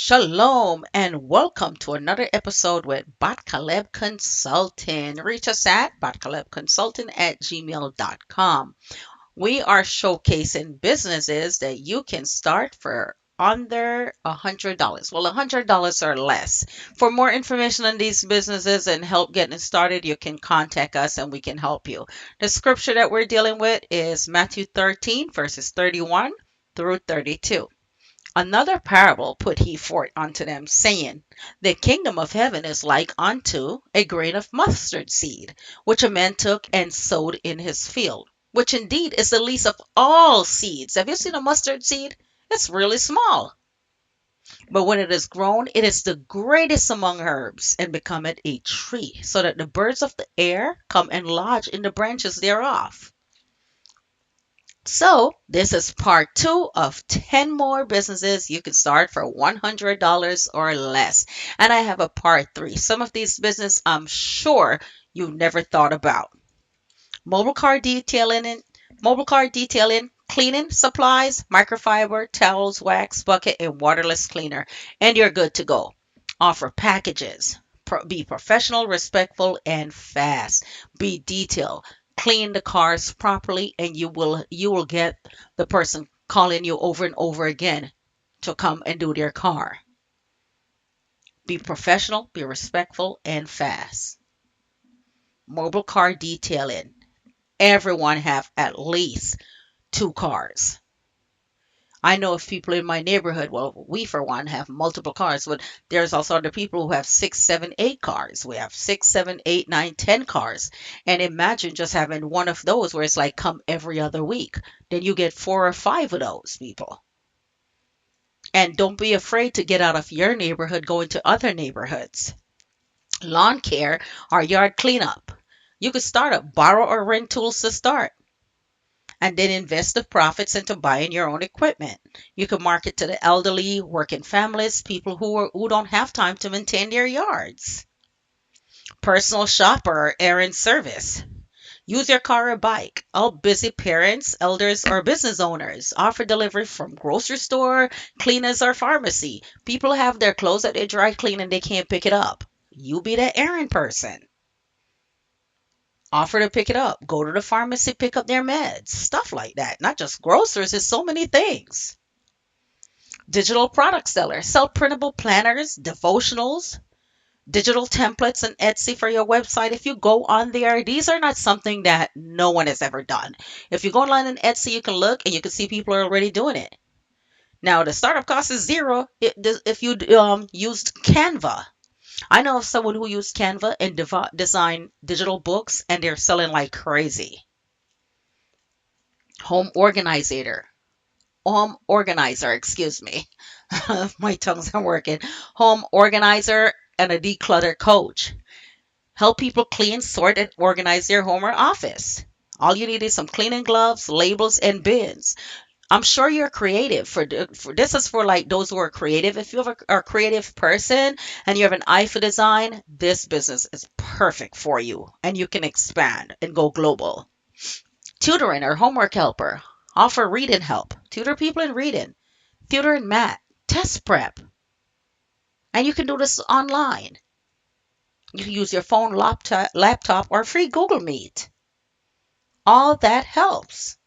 Shalom and welcome to another episode with Bat Caleb Consulting. Reach us at batcalebconsulting@gmail.com. We are showcasing businesses that you can start for under $100. Well, $100 or less. For more information on these businesses and help getting started, you can contact us and we can help you. The scripture that we're dealing with is Matthew 13, verses 31 through 32. Another parable put he forth unto them, saying, The kingdom of heaven is like unto a grain of mustard seed, which a man took and sowed in his field, which indeed is the least of all seeds. Have you seen a mustard seed? It's really small. But when it is grown, it is the greatest among herbs, and becometh a tree, so that the birds of the air come and lodge in the branches thereof. So, this is part two of 10 more businesses you can start for $100 or less. And I have a part three. Some of these businesses I'm sure you've never thought about. Mobile car detailing, cleaning supplies, microfiber, towels, wax, bucket, and waterless cleaner. And you're good to go. Offer packages. Be professional, respectful, and fast. Be detailed. Clean the cars properly, and you will get the person calling you over and over again to come and do their car. Be professional, be respectful, and fast. Mobile car detailing. Everyone have at least two cars. I know of people in my neighborhood, well, we for one have multiple cars, but there's also other people who have six, seven, eight cars. We have six, seven, eight, nine, 10 cars. And imagine just having one of those where it's like come every other week. Then you get four or five of those people. And don't be afraid to get out of your neighborhood, go into other neighborhoods. Lawn care or yard cleanup. You could start up, borrow or rent tools to start, and then invest the profits into buying your own equipment. You can market to the elderly, working families, people who don't have time to maintain their yards. Personal shopper or errand service. Use your car or bike. All busy parents, elders, or business owners offer delivery from grocery store, cleaners, or pharmacy. People have their clothes at their dry clean and they can't pick it up. You be that errand person. Offer to pick it up. Go to the pharmacy, pick up their meds. Stuff like that. Not just groceries, it's so many things. Digital product seller. Sell printable planners, devotionals, digital templates, and Etsy for your website. If you go on there, these are not something that no one has ever done. If you go online on Etsy, you can look and you can see people are already doing it. Now, the startup cost is zero if you used Canva. I know of someone who used Canva and designed digital books, and they're selling like crazy. Home organizer. Home organizer, excuse me. My tongue's not working. Home organizer and a declutter coach. Help people clean, sort, and organize their home or office. All you need is some cleaning gloves, labels, and bins. I'm sure you're creative. For this is for like those who are creative. If you are a creative person and you have an eye for design, this business is perfect for you, and you can expand and go global. Tutoring or homework helper. Offer reading help. Tutor people in reading. Tutor in math. Test prep. And you can do this online. You can use your phone, laptop, or free Google Meet. All that helps.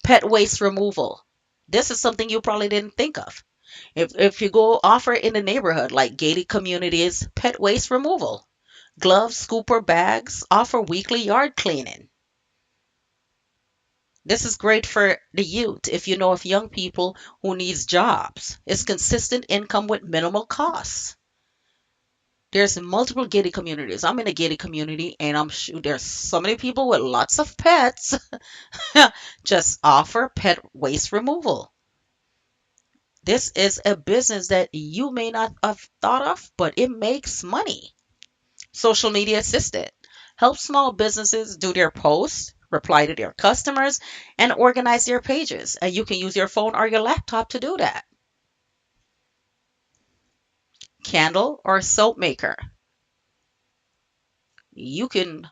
Pet waste removal. This is something you probably didn't think of. If you go offer in the neighborhood, like gated communities, pet waste removal. Gloves, scooper bags, offer weekly yard cleaning. This is great for the youth if you know of young people who needs jobs. It's consistent income with minimal costs. There's multiple gated communities. I'm in a gated community and I'm sure there's so many people with lots of pets. Just offer pet waste removal. This is a business that you may not have thought of, but it makes money. Social media assistant. Help small businesses do their posts, reply to their customers, and organize their pages. And you can use your phone or your laptop to do that. Candle or soap maker. You can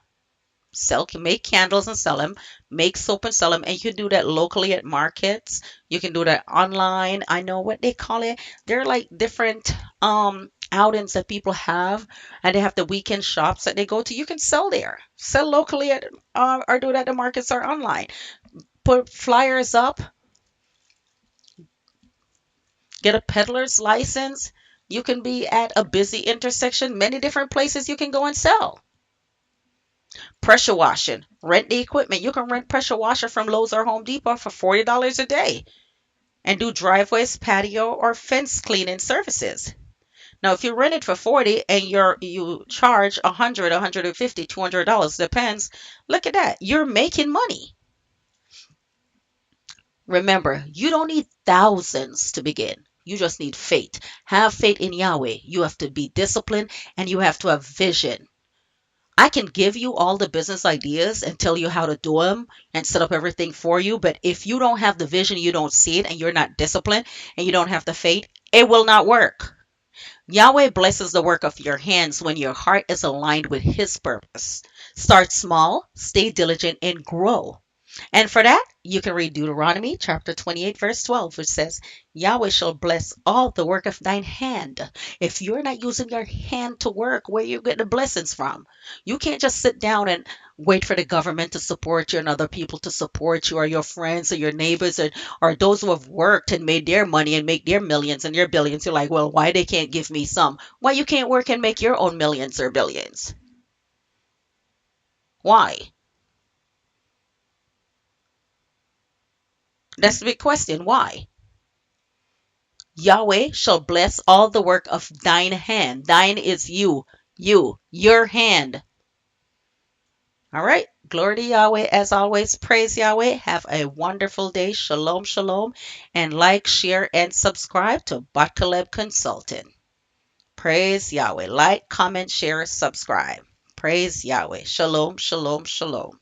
sell, make candles and sell them, make soap and sell them, and you can do that locally at markets. You can do that online. I know what they call it. They're like different outings that people have, and they have the weekend shops that they go to. You can sell there, sell locally at or do it at the markets or online. Put flyers up, get a peddler's license. You can be at a busy intersection, many different places you can go and sell. Pressure washing. Rent the equipment. You can rent pressure washer from Lowe's or Home Depot for $40 a day and do driveways, patio, or fence cleaning services. Now, if you rent it for 40 and you charge 100, 150, $200, depends. Look at that. You're making money. Remember, you don't need thousands to begin. You just need faith. Have faith in Yahweh. You have to be disciplined and you have to have vision. I can give you all the business ideas and tell you how to do them and set up everything for you. But if you don't have the vision, you don't see it, and you're not disciplined and you don't have the faith, it will not work. Yahweh blesses the work of your hands when your heart is aligned with His purpose. Start small, stay diligent, and grow. And for that, you can read Deuteronomy chapter 28, verse 12, which says, Yahweh shall bless all the work of thine hand. If you're not using your hand to work, where you get the blessings from? You can't just sit down and wait for the government to support you and other people to support you or your friends or your neighbors or those who have worked and made their money and make their millions and their billions. You're like, well, why they can't give me some? Why you can't work and make your own millions or billions? Why? That's the big question. Why? Yahweh shall bless all the work of thine hand. Thine is your hand. All right. Glory to Yahweh as always. Praise Yahweh. Have a wonderful day. Shalom, shalom. And like, share, and subscribe to Bat Caleb Consulting. Praise Yahweh. Like, comment, share, subscribe. Praise Yahweh. Shalom, shalom, shalom.